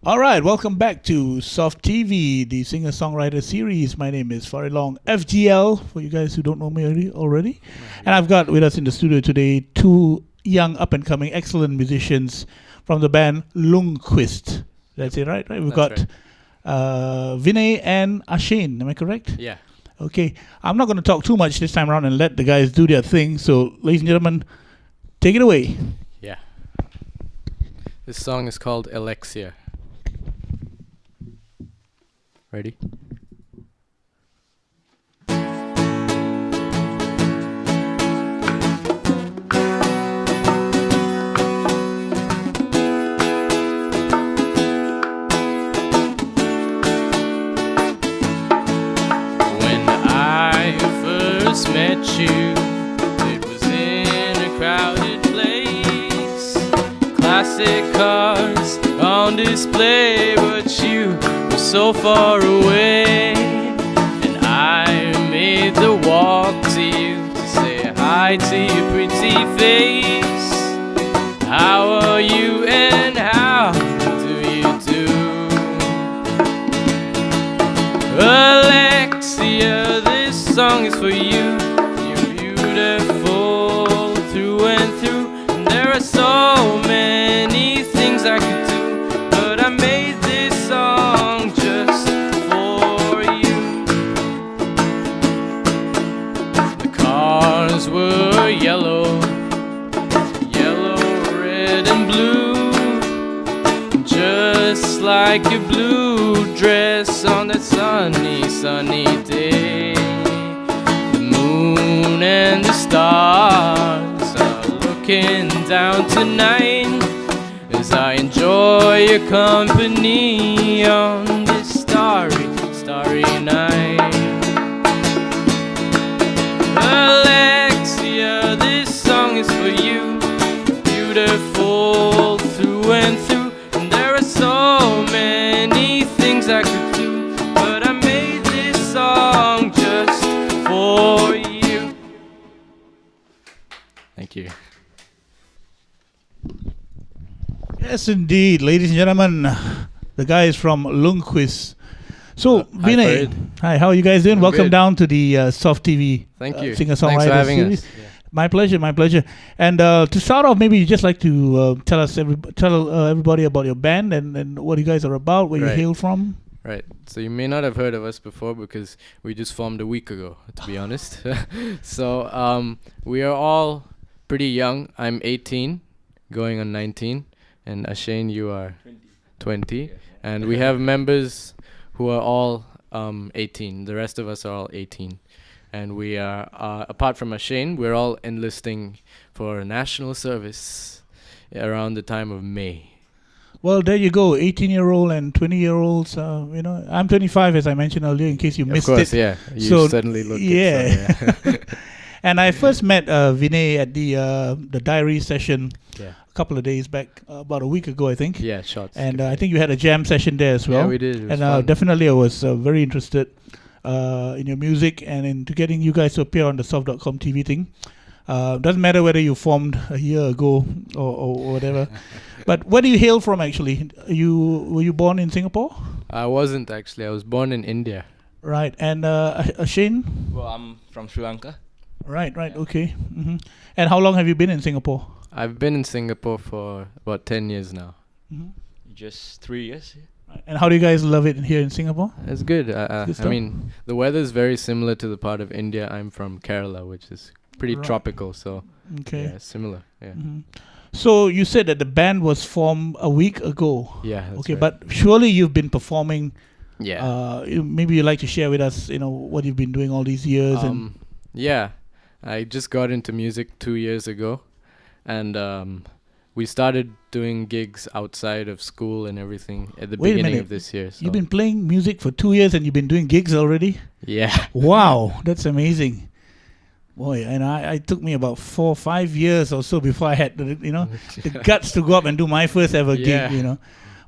All right, welcome back to Soft TV, the singer-songwriter series. My name is Farid Long, FGL, for you guys who don't know me already. And I've got with us in the studio today two young, up-and-coming, excellent musicians from the band Lunquist. That's it, right? We've got right. Vinay and Ashane, am I correct? Yeah. Okay, I'm not going to talk too much this time around and let the guys do their thing. So, ladies and gentlemen, take it away. Yeah. This song is called Alexia. Ready? When I first met you, it was in a crowded place. Classic cars on display, but you were so far away. And I made the walk to you to say hi to your pretty face. How are you and how do you do? Alexia, this song is for you. You're beautiful through and through. And there are so many things I could do, but I made this song just for you. The cars were yellow, red and blue, just like your blue dress on that sunny day. The moon and the stars are looking down tonight as I enjoy your company on this starry night. Alexia, this song is for you. Beautiful through and through, and there are so many things I could do, but I made this song just for you. Thank you. Yes, indeed, ladies and gentlemen, the guys from Lunquist. So, Hi, Vinay, Farid. hi, how are you guys doing? I'm Welcome good. down to the Soft TV Thank you. singer-songwriter Thanks for having series. us. Yeah. My pleasure. And to start off, maybe you'd just like to tell everybody about your band and what you guys are about, where you Right. hail from. Right. So you may not have heard of us before because we just formed a week ago, to be honest. So we are all pretty young. I'm 18, going on 19, and Ashane, you are 20. And we have members who are all 18. The rest of us are all 18. And we are, apart from Ashane, we're all enlisting for national service around the time of May. Well, there you go, 18-year-old and 20-year-olds. I'm 25, as I mentioned earlier, in case you missed Of course, it. yeah. You So, certainly look yeah. it. So, yeah. And I first met Vinay at the diary session Yeah. a couple of days back, about a week ago, I think. Yeah, shots. And I think you had a jam session there as well. Yeah, we did. It was And fun. definitely I was very interested in your music and into getting you guys to appear on the soft.com TV thing. Doesn't matter whether you formed a year ago or whatever. But where do you hail from, actually? Were you born in Singapore? I wasn't actually. I was born in India. Right. And Shane? Well, I'm from Sri Lanka. Right, okay. And how long have you been in Singapore? I've been in Singapore for about 10 years now. Just 3 years. Right. And how do you guys love it here in Singapore? It's good. Good I stuff. mean, the weather is very similar to the part of India. I'm from Kerala, which is pretty Right. tropical. So Okay. yeah, similar. Yeah. So you said that the band was formed a week ago. Yeah. That's Okay, right. but surely you've been performing. yeah. Maybe you'd like to share with us, what you've been doing all these years. Yeah, I just got into music 2 years ago, and we started doing gigs outside of school and everything at the Wait a beginning minute. of this year. So You've been playing music for 2 years and you've been doing gigs already? yeah. Wow, that's amazing. Boy, and I took me about 4 or 5 years or so before I had the guts to go up and do my first ever Yeah. gig.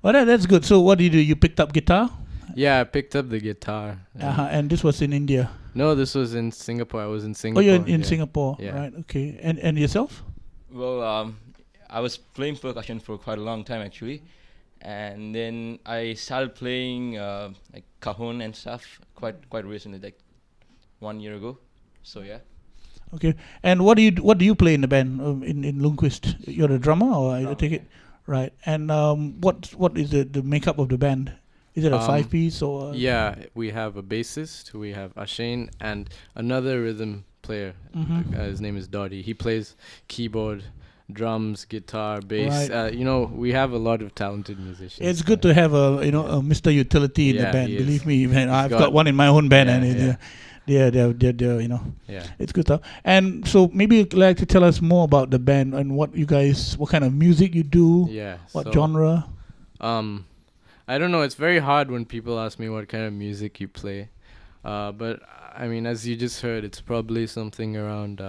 Well, that's good. So what do? You picked up guitar? Yeah, I picked up the guitar. And this was in India. No, this was in Singapore. I was in Oh, Singapore. you're in yeah. Singapore, Yeah. right? Okay. And yourself? Well, I was playing percussion for quite a long time actually, and then I started playing like cajon and stuff quite recently, like 1 year ago. So yeah. Okay. And what do you play in the band in Lunquist? You're the drummer, or I Drummer, take it, right? And what is the makeup of the band? Is it a 5-piece or? Yeah, we have a bassist, we have Ashane, and another rhythm player. His name is Dottie. He plays keyboard, drums, guitar, bass. Right. We have a lot of talented musicians. It's good to have a Mr. Utility in the Yeah, band. he Believe is. me, man, He's I've got one in my own band, Yeah, and yeah. they're Yeah. it's good stuff. And so maybe you'd like to tell us more about the band and what kind of music you do, Yeah. what so, genre. I don't know. It's very hard when people ask me what kind of music you play. But I mean, as you just heard, it's probably something around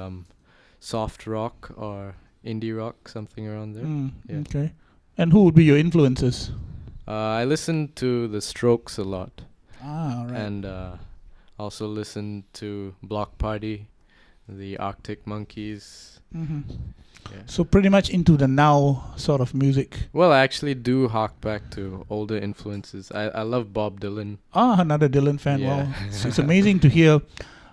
soft rock or indie rock, something around there. Yeah. Okay. And who would be your influences? I listen to The Strokes a lot, All right. and also listen to Block Party, the Arctic Monkeys. Yeah. So pretty much into the now sort of music. Well, I actually do hark back to older influences. I love Bob Dylan. Another Dylan fan. Yeah. Wow, it's amazing to hear.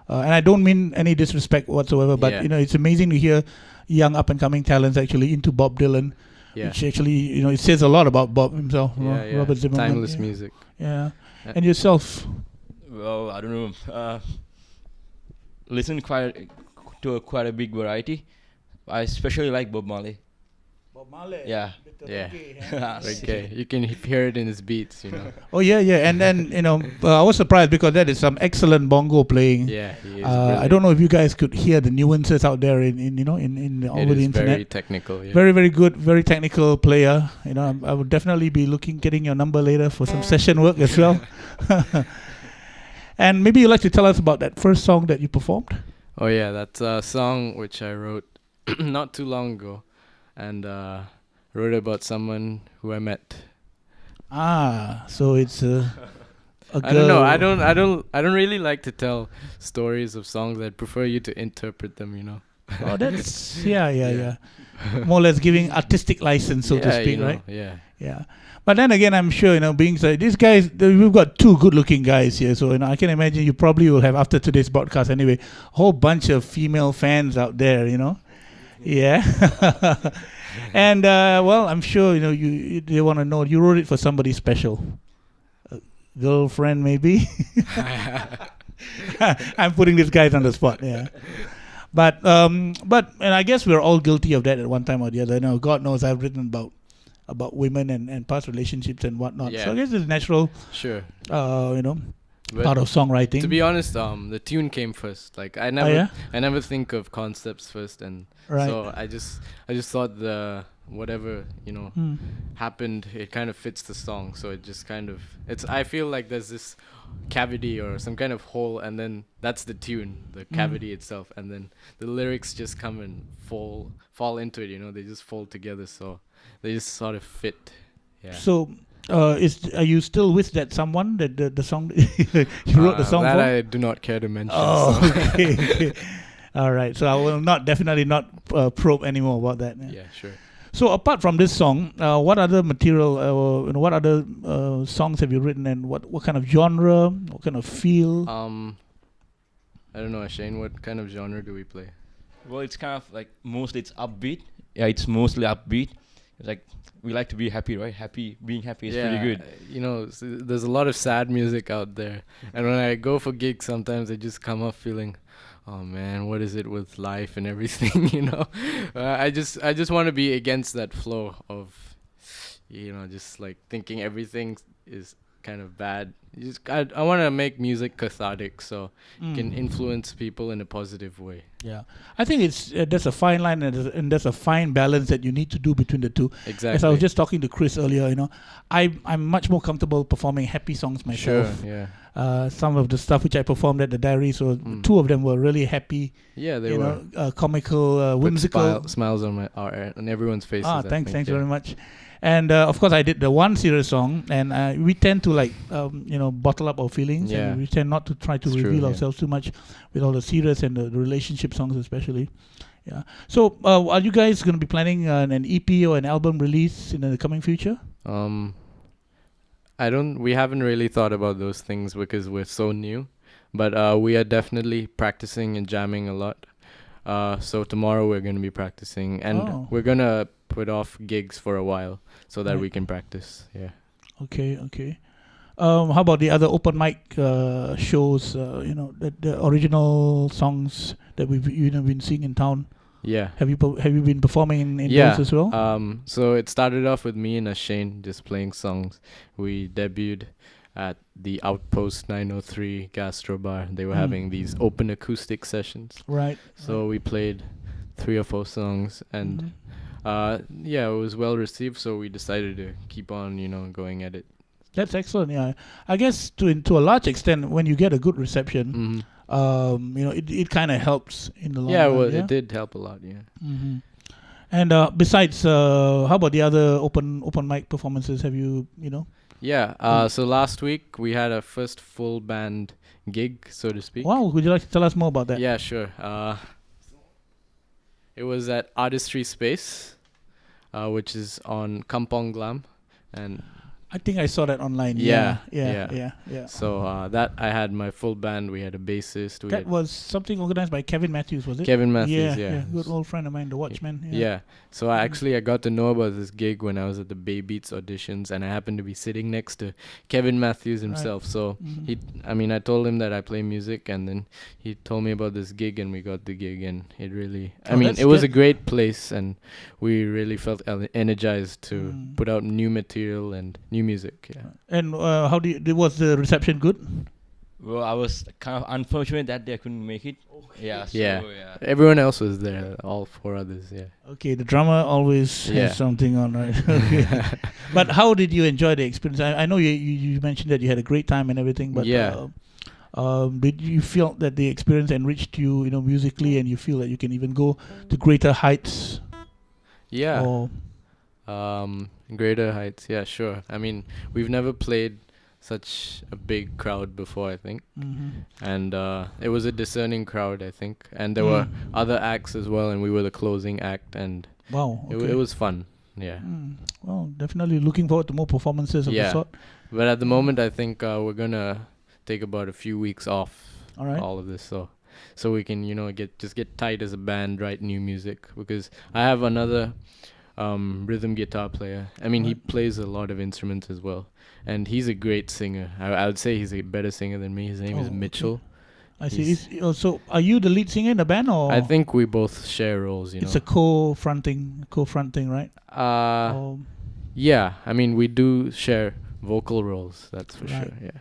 And I don't mean any disrespect whatsoever, but Yeah. it's amazing to hear young up and coming talents actually into Bob Dylan. Yeah. Which actually, it says a lot about Bob himself, Yeah, Robert Zimmerman. Timeless yeah. music. Yeah. Uh, And yourself? Well, I don't know. Listen quite a big variety. I especially like Bob Marley. Bob Marley. Yeah. Yeah. Okay, you can hear it in his beats, Oh yeah, and then I was surprised because that is some excellent bongo playing. Yeah, he is. I don't know if you guys could hear the nuances out there in over the internet. Very technical. Yeah. Very, very good, very technical player. I would definitely be getting your number later for some session work as well. And maybe you'd like to tell us about that first song that you performed? Oh yeah, that's a song which I wrote not too long ago, and wrote about someone who I met. So it's a girl. I don't know. I don't really like to tell stories of songs. I'd prefer you to interpret them. Oh, that's yeah. More or less giving artistic license, so to speak, right? Yeah. Yeah. But then again, I'm sure, being said, these guys, we've got two good-looking guys here. So, I can imagine you probably will have, after today's broadcast anyway, a whole bunch of female fans out there, Yeah. And, well, I'm sure, they want to know. You wrote it for somebody special. A girlfriend, maybe? I'm putting these guys on the spot, yeah. But and I guess we're all guilty of that at one time or the other. God knows I've written about women and past relationships and whatnot. Yeah. So I guess it's natural, Sure. Part of songwriting. To be honest, the tune came first. Like I never think of concepts first, and Right. so I just thought the whatever happened, it kind of fits the song. So it just kind of I feel like there's this cavity or some kind of hole, and then that's the tune, the cavity itself, and then the lyrics just come and fall into it. They just fall together, so they just sort of fit. Yeah. So, are you still with that someone that the song you wrote the song that for? I do not care to mention. Oh, so. okay. All right. So I will definitely not probe anymore about that. Yeah, sure. So apart from this song, what other material, what other songs have you written, and what kind of genre, what kind of feel? I don't know, Shane. What kind of genre do we play? Well, it's kind of like mostly it's upbeat. Yeah, it's mostly upbeat. It's like we like to be happy, right? Being happy is pretty good. There's a lot of sad music out there, and when I go for gigs, sometimes I just come up feeling, oh man, what is it with life and everything? I just want to be against that flow of, just like thinking everything is kind of bad. I want to make music cathartic, so it can influence people in a positive way. Yeah, I think it's there's a fine line and there's a fine balance that you need to do between the two. Exactly. As I was just talking to Chris earlier, I'm much more comfortable performing happy songs myself. Sure. Yeah. Some of the stuff which I performed at the Diary, so two of them were really happy. Yeah, they were comical, whimsical. Smiles on everyone's faces. Thanks very much. And of course, I did the one serious song, and we tend to bottle up our feelings, Yeah. and we tend not to try to It's reveal true, yeah. ourselves too much with all the serious and the relationship songs, especially. Yeah. So, are you guys going to be planning an EP or an album release in the coming future? We haven't really thought about those things because we're so new, but we are definitely practicing and jamming a lot. So tomorrow we're going to be practicing, and Oh. we're going to put off gigs for a while so that Right. we can practice. Yeah. Okay, okay. How about the other open mic shows? The original songs that we've been seeing in town. Yeah. Have you been performing in Yeah. those as well? So it started off with me and Ashane just playing songs. We debuted at the Outpost 903 Gastro Bar. They were having these open acoustic sessions. Right. So we played 3 or 4 songs, and yeah, it was well received. So we decided to keep on, going at it. That's excellent. Yeah, I guess to a large extent, when you get a good reception, it kind of helps in the long Yeah, run. well, it did help a lot. Yeah. And besides, how about the other open mic performances? Have you Yeah. So last week we had our first full band gig, so to speak. Wow, would you like to tell us more about that? Yeah, sure. It was at Artistry Space, which is on Kampong Glam, and I think I saw that online. Yeah. Yeah. so that I had my full band. We had a bassist. That was something organized by Kevin Matthews, was it? Kevin Matthews. Yeah. Good old friend of mine, the Watchman. Yeah. So I got to know about this gig when I was at the Bay Beats auditions, and I happened to be sitting next to Kevin Matthews himself. So I told him that I play music, and then he told me about this gig, and we got the gig, and it really, it was a great place, and we really felt energized to put out new material and new music. Yeah. And was the reception good? Well, I was kind of unfortunate that day I couldn't make it. Yeah. So, yeah. Everyone else was there. All 4 others. Yeah. Okay, the drummer always has something on, right? Okay. But how did you enjoy the experience? I know you mentioned that you had a great time and everything, but did you feel that the experience enriched you, musically, and you feel that you can even go to greater heights? Yeah. Or Greater heights. Yeah, sure. We've never played such a big crowd before, I think. And it was a discerning crowd, I think. And there were other acts as well, and we were the closing act, and wow, okay. it was fun. Yeah. Well, definitely looking forward to more performances of the sort. But at the moment, I think we're gonna take about a few weeks off all of this, so we can get tight as a band, write new music, because I have another rhythm guitar player. He plays a lot of instruments as well, and he's a great singer. I would say he's a better singer than me. His name is Mitchell. Okay. I see. So are you the lead singer in the band, or? I think we both share roles. It's a co-fronting, right? Yeah. We do share vocal roles. That's for sure. Yeah.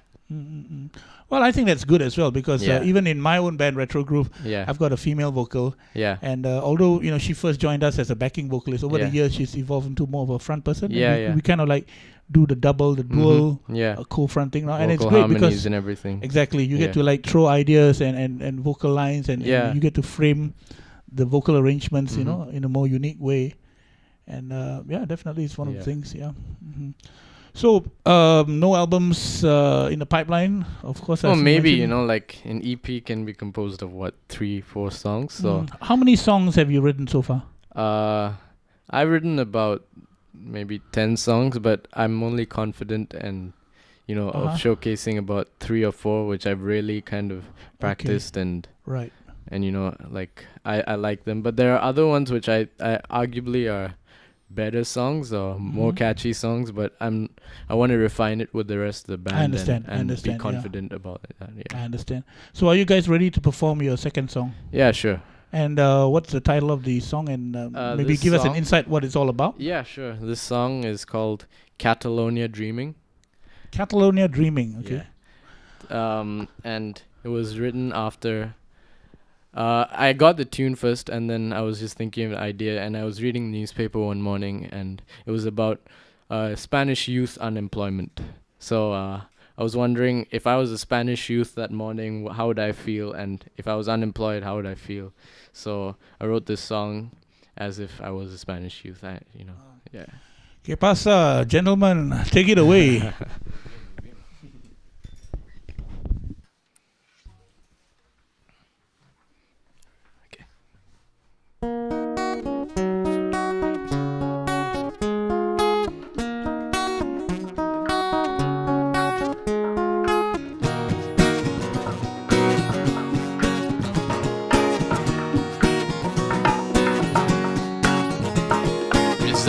Well, I think that's good as well, because even in my own band, Retro Groove, I've got a female vocal. Yeah. And although she first joined us as a backing vocalist, over the years she's evolved into more of a front person. Yeah. We kind of like do the dual co-fronting now, and it's great because and everything. Exactly, you get to like throw ideas and vocal lines, and you get to frame the vocal arrangements, in a more unique way. And definitely it's one of the things. Yeah. So, no albums in the pipeline, of course. Well, maybe, like an EP can be composed of 3-4 songs. So, how many songs have you written so far? I've written about maybe 10 songs, but I'm only confident and of showcasing about 3 or 4, which I've really kind of practiced and like I like them. But there are other ones which I arguably are better songs or more catchy songs, but I want to refine it with the rest of the band. I understand, and be confident about it. I understand. So are you guys ready to perform your second song? Yeah, sure. And what's the title of the song, and maybe give us an insight what it's all about? Yeah, sure. This song is called Catalonia Dreaming. Catalonia Dreaming, okay. Yeah. And it was written after I got the tune first, and then I was just thinking of an idea, and I was reading the newspaper one morning, and it was about Spanish youth unemployment. So I was wondering, if I was a Spanish youth that morning, how would I feel? And if I was unemployed, how would I feel? So I wrote this song as if I was a Spanish youth. Yeah. ¿Qué pasa, gentlemen? Take it away.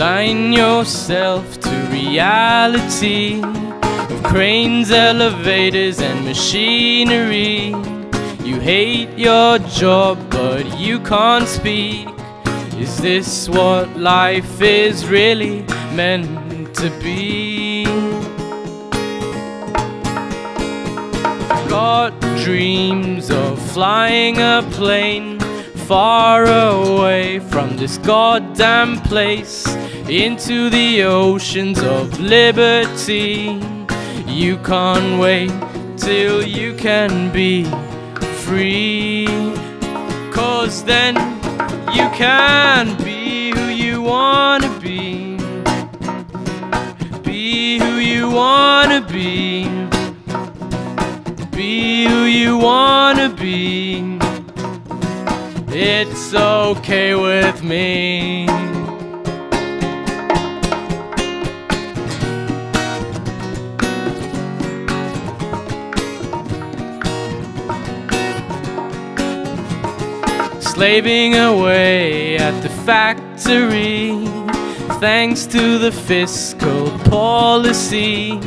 Resign yourself to reality of cranes, elevators, and machinery. You hate your job, but you can't speak. Is this what life is really meant to be? Got dreams of flying a plane far away from this goddamn place into the oceans of liberty. You can't wait till you can be free, 'cause then you can be who you wanna be. Be who you wanna be. Be who you wanna be. It's okay with me. Slaving away at the factory, thanks to the fiscal policy.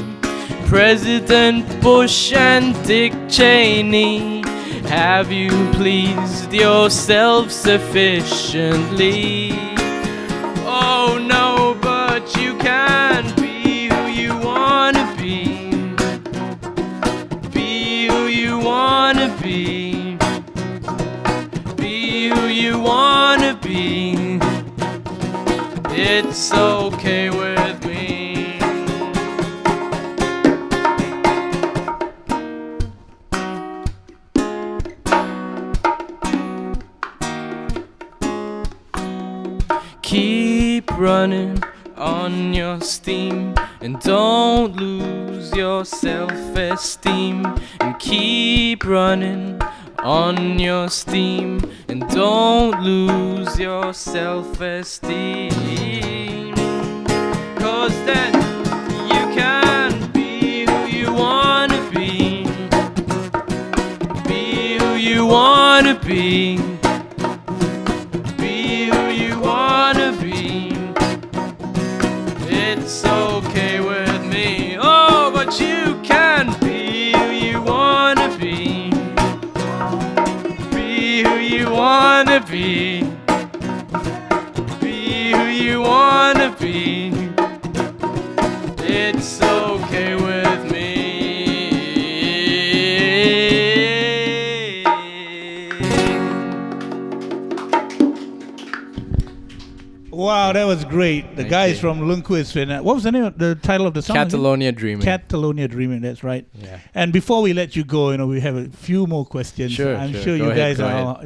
President Bush and Dick Cheney, have you pleased yourself sufficiently? Oh no, but you can be who you wanna be. Be who you wanna be. Be who you wanna be. It's okay with me. Keep running on your steam and don't lose your self-esteem. And keep running on your steam and don't lose your self-esteem. 'Cause then you can be who you wanna be. Be who you wanna be. Be who you wanna be. It's okay with me. Oh, but you can be who you wanna be. Be who you wanna be. Be who you wanna be. It's okay with me. Wow, that was great. The Thank guys you. from Lunquist. What was the name of the title of the song? again? Catalonia Dreaming. Catalonia Dreaming, that's right. Yeah. And before we let you go, we have a few more questions. Sure, I'm sure. sure Go you ahead, guys go are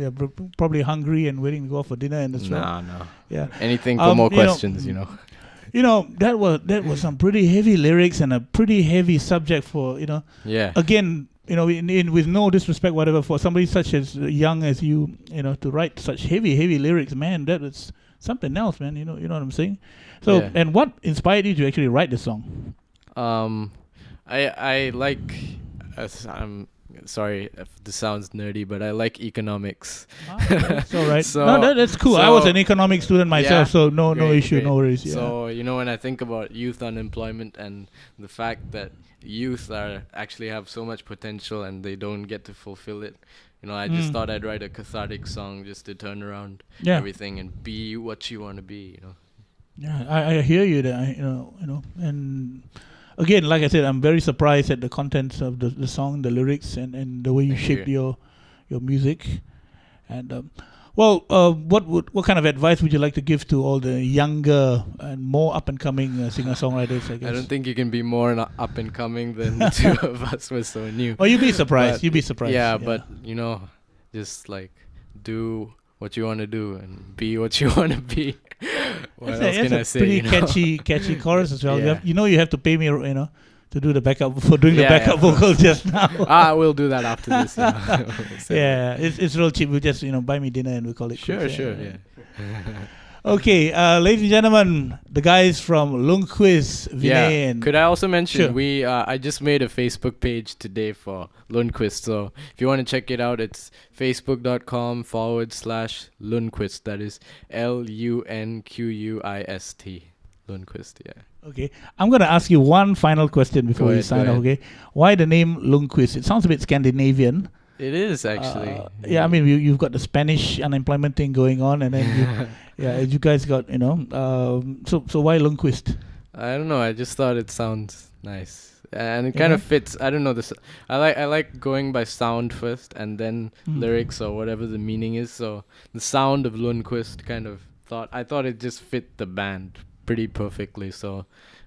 probably hungry and waiting to go for dinner and as well. No. Yeah. Anything for more questions, That was some pretty heavy lyrics and a pretty heavy subject for, Yeah. again, with no disrespect, whatever, for somebody such as young as you, to write such heavy lyrics, man, that is something else, man. You know what I'm saying? So, Yeah. and what inspired you to actually write the song? I like. I'm sorry if this sounds nerdy, but I like economics. That's all right. So- No, that's cool. I was an economics student myself, Yeah, so no great, issue, great. no worries. Yeah. So when I think about youth unemployment and the fact that youth actually have so much potential and they don't get to fulfill it, I just thought I'd write a cathartic song just to turn around Yeah. everything and be what you want to be. Yeah, I hear you there. And again, like I said, I'm very surprised at the contents of the song, the lyrics, and the way you Thank shaped you. your music. And what kind of advice would you like to give to all the younger and more up and coming singer-songwriters? I guess. I don't think you can be more up and coming than the two of us. We're so new. Oh, you'd be surprised. But You'd be surprised. Yeah, but just like do what you want to do and be what you want to be. What else can I That's a say? pretty catchy chorus as well. Yeah. You have to pay me, to do the backup for doing the Yeah, backup yeah. vocals just now. We'll do that after this. Yeah, it's real cheap. We just buy me dinner and we call it. Sure, quits. sure, yeah. Okay, ladies and gentlemen, the guys from Lunquist, Vinay, Yeah. and Could I also mention Sure. I just made a Facebook page today for Lunquist. So if you want to check it out, it's facebook.com/Lunquist. That is LUNQUIST. Lunquist, yeah. Okay, I'm going to ask you one final question before Go we ahead, sign go off. Okay, why the name Lunquist? It sounds a bit Scandinavian. It is actually. Yeah, I mean you've got the Spanish unemployment thing going on, and then you guys got so why Lunquist? I don't know. I just thought it sounds nice, and it kind of fits. I don't know this. I like going by sound first, and then lyrics or whatever the meaning is. So the sound of Lunquist I thought it just fit the band pretty perfectly. So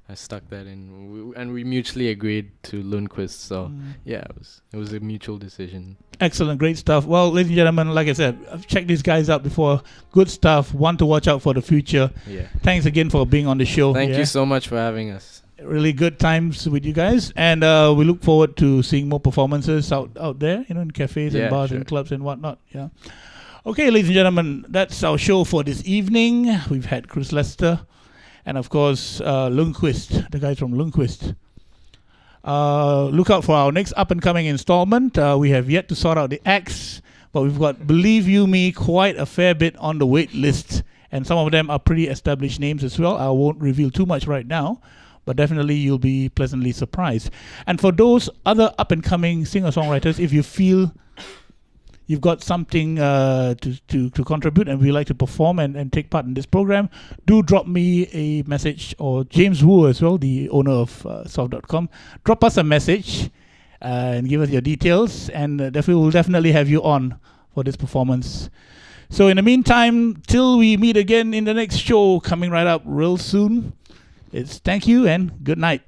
I stuck that in, and we mutually agreed to Lunquist. So yeah, it was a mutual decision. Excellent, great stuff. Well, ladies and gentlemen, like I said, check these guys out before. Good stuff. One to watch out for the future. Yeah. Thanks again for being on the show. Thank you so much for having us. Really good times with you guys, and we look forward to seeing more performances out there, in cafes and bars and clubs and whatnot. Yeah. Okay, ladies and gentlemen, that's our show for this evening. We've had Chris Lester, and of course Lunquist, the guys from Lunquist. Look out for our next up-and-coming installment. We have yet to sort out the acts, but we've got, believe you me, quite a fair bit on the wait list, and some of them are pretty established names as well. I won't reveal too much right now, but definitely you'll be pleasantly surprised. And for those other up-and-coming singer-songwriters, if you feel you've got something to contribute and we like to perform and take part in this program, do drop me a message, or James Wu as well, the owner of soft.com. Drop us a message and give us your details, and we'll definitely have you on for this performance. So in the meantime, till we meet again in the next show coming right up real soon, it's thank you and good night.